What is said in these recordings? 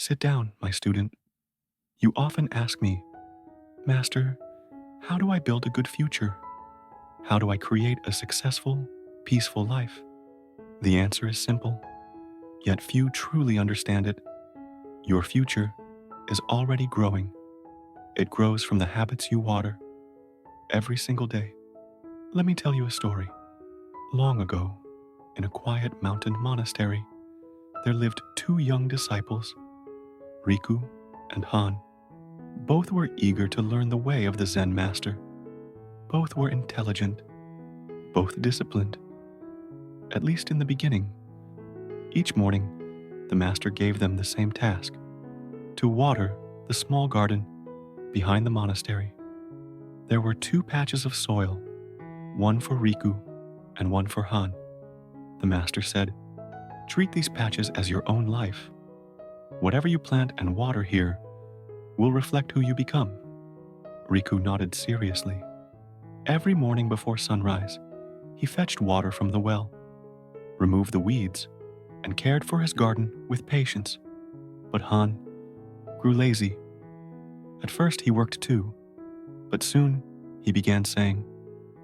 Sit down, my student. You often ask me, Master, how do I build a good future? How do I create a successful, peaceful life? The answer is simple, yet few truly understand it. Your future is already growing. It grows from the habits you water every single day. Let me tell you a story. Long ago, in a quiet mountain monastery, there lived two young disciples, Riku and Han. Both were eager to learn the way of the Zen master. Both were intelligent, both disciplined, at least in the beginning. Each morning, the master gave them the same task, to water the small garden behind the monastery. There were two patches of soil, one for Riku and one for Han. The master said, "Treat these patches as your own life. Whatever you plant and water here will reflect who you become." Riku nodded seriously. Every morning before sunrise, he fetched water from the well, removed the weeds, and cared for his garden with patience. But Han grew lazy. At first he worked too, but soon he began saying,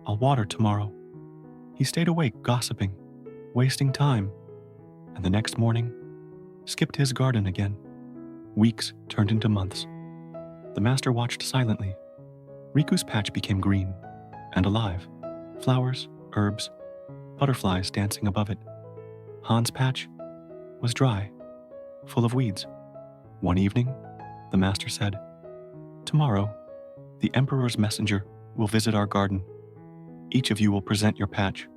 "I'll water tomorrow." He stayed awake gossiping, wasting time, and the next morning skipped his garden again. Weeks turned into months. The master watched silently. Riku's patch became green and alive, flowers, herbs, butterflies dancing above it. Han's patch was dry, full of weeds. One evening, the master said, "Tomorrow, the emperor's messenger will visit our garden. Each of you will present your patch."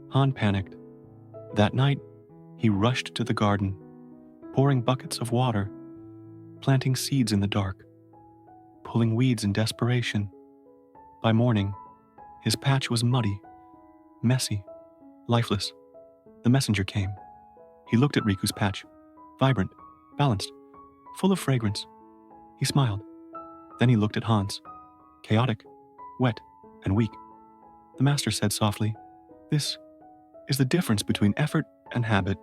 Han panicked. That night, he rushed to the garden, pouring buckets of water, planting seeds in the dark, pulling weeds in desperation. By morning, his patch was muddy, messy, lifeless. The messenger came. He looked at Riku's patch, vibrant, balanced, full of fragrance. He smiled. Then he looked at Han's, chaotic, wet, and weak. The master said softly, "This is the difference between effort and habit.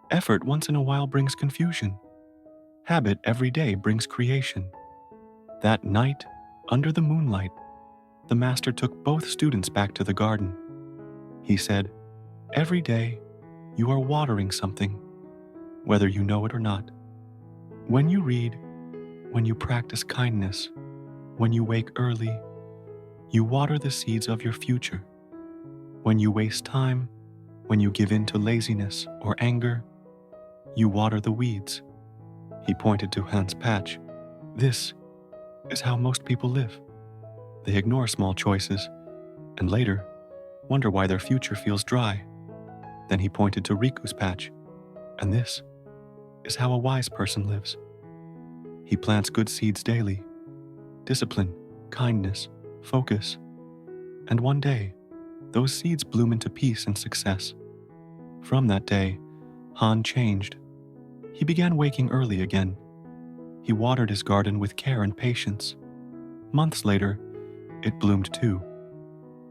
Effort once in a while brings confusion. Habit every day brings creation." That night, under the moonlight, the master took both students back to the garden. He said, "Every day, you are watering something, whether you know it or not. When you read, when you practice kindness, when you wake early, you water the seeds of your future. When you waste time, when you give in to laziness or anger, you water the weeds." He pointed to Han's patch. "This is how most people live. They ignore small choices, and later wonder why their future feels dry." Then he pointed to Riku's patch. "And this is how a wise person lives. He plants good seeds daily, discipline, kindness, focus. And one day, those seeds bloom into peace and success." From that day, Han changed. He began waking early again. He watered his garden with care and patience. Months later, it bloomed too.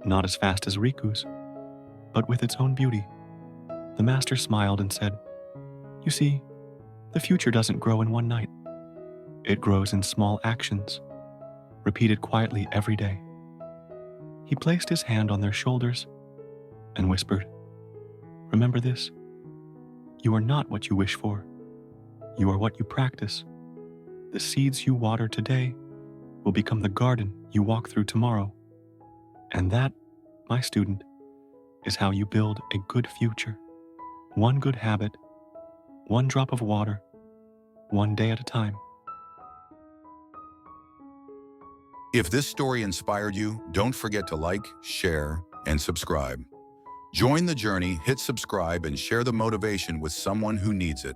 Not as fast as Riku's, but with its own beauty. The master smiled and said, "You see, the future doesn't grow in one night. It grows in small actions, repeated quietly every day." He placed his hand on their shoulders and whispered, "Remember this. You are not what you wish for. You are what you practice. The seeds you water today will become the garden you walk through tomorrow. And that, my student, is how you build a good future. One good habit, one drop of water, one day at a time." If this story inspired you, don't forget to like, share, and subscribe. Join the journey, hit subscribe, and share the motivation with someone who needs it.